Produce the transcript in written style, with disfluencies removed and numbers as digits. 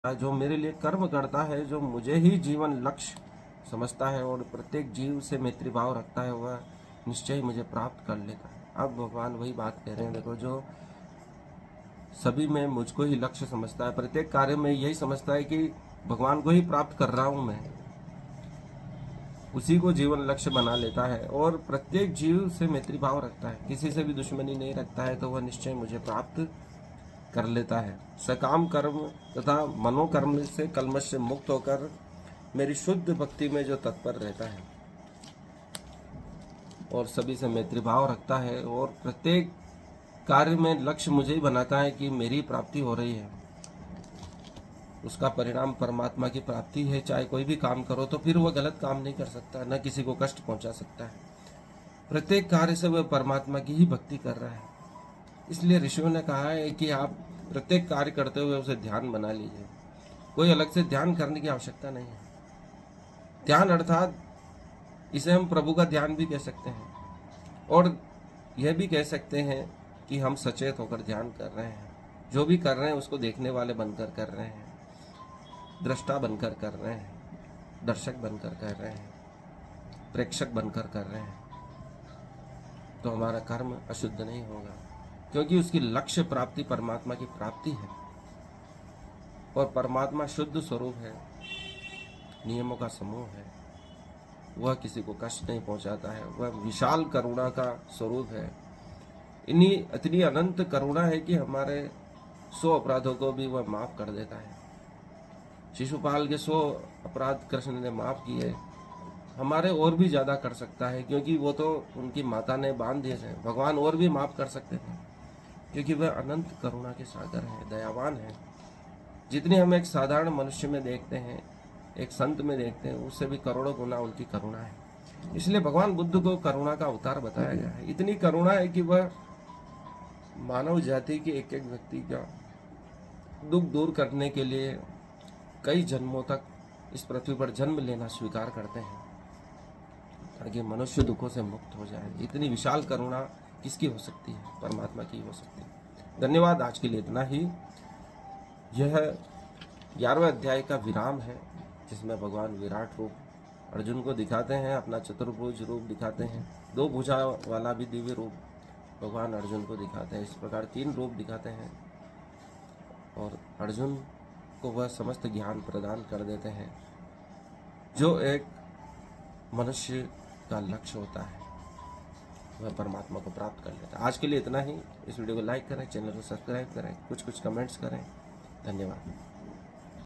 जो मेरे लिए कर्म करता है, जो मुझे ही जीवन लक्ष्य समझता है और प्रत्येक जीव से मैत्री भाव रखता है, वह निश्चय ही मुझे प्राप्त कर लेता है। अब भगवान वही बात कह रहे हैं, देखो, जो सभी में मुझको ही लक्ष्य समझता है, प्रत्येक कार्य में यही समझता है कि भगवान को ही प्राप्त कर रहा हूं मैं, उसी को जीवन लक्ष्य बना लेता है और प्रत्येक जीव से मैत्री भाव रखता है, किसी से भी दुश्मनी नहीं रखता है, तो वह निश्चय मुझे प्राप्त कर लेता है। सकाम कर्म तथा मनोकर्म से कलमश से मुक्त होकर मेरी शुद्ध भक्ति में जो तत्पर रहता है और सभी से मैत्री भाव रखता है और प्रत्येक कार्य में लक्ष्य मुझे ही बनाता है कि मेरी प्राप्ति हो रही है, उसका परिणाम परमात्मा की प्राप्ति है। चाहे कोई भी काम करो तो फिर वह गलत काम नहीं कर सकता, न किसी को कष्ट पहुंचा सकता है। प्रत्येक कार्य से वह परमात्मा की ही भक्ति कर रहा है। इसलिए ऋषियों ने कहा है कि आप प्रत्येक कार्य करते हुए उसे ध्यान बना लीजिए, कोई अलग से ध्यान करने की आवश्यकता नहीं है। ध्यान अर्थात इसे हम प्रभु का ध्यान भी कह सकते हैं और यह भी कह सकते हैं कि हम सचेत होकर ध्यान कर रहे हैं, जो भी कर रहे हैं उसको देखने वाले बनकर कर रहे हैं, दृष्टा बनकर कर रहे हैं, दर्शक बनकर कर रहे हैं, प्रेक्षक बनकर कर रहे हैं, तो हमारा कर्म अशुद्ध नहीं होगा, क्योंकि उसकी लक्ष्य प्राप्ति परमात्मा की प्राप्ति है और परमात्मा शुद्ध स्वरूप है, नियमों का समूह है, वह किसी को कष्ट नहीं पहुंचाता है, वह विशाल करुणा का स्वरूप है। इतनी अनंत करुणा है कि हमारे 100 अपराधों को भी वह माफ कर देता है। शिशुपाल के 100 अपराध कृष्ण ने माफ किए, हमारे और भी ज्यादा कर सकता है, क्योंकि वो तो उनकी माता ने बांध दिए थे। भगवान और भी माफ कर सकते थे, क्योंकि वह अनंत करुणा के सागर है, दयावान है। जितनी हम एक साधारण मनुष्य में देखते हैं, एक संत में देखते हैं, उससे भी करोड़ों गुना उनकी करुणा है। इसलिए भगवान बुद्ध को करुणा का अवतार बताया गया है। इतनी करुणा है कि वह मानव जाति के एक एक व्यक्ति का दुख दूर करने के लिए कई जन्मों तक इस पृथ्वी पर जन्म लेना स्वीकार करते हैं, ताकि मनुष्य दुखों से मुक्त हो जाए। इतनी विशाल करुणा किसकी हो सकती है? परमात्मा की हो सकती है। धन्यवाद। आज के लिए इतना ही। यह 11वें अध्याय का विराम है, जिसमें भगवान विराट रूप अर्जुन को दिखाते हैं, अपना चतुर्भुज रूप दिखाते हैं, 2 भुजा वाला भी दिव्य रूप भगवान अर्जुन को दिखाते हैं। इस प्रकार 3 रूप दिखाते हैं और अर्जुन को वह समस्त ज्ञान प्रदान कर देते हैं जो एक मनुष्य का लक्ष्य होता है, वह परमात्मा को प्राप्त कर लेता है। आज के लिए इतना ही। इस वीडियो को लाइक करें, चैनल को सब्सक्राइब करें, कुछ कमेंट्स करें। धन्यवाद।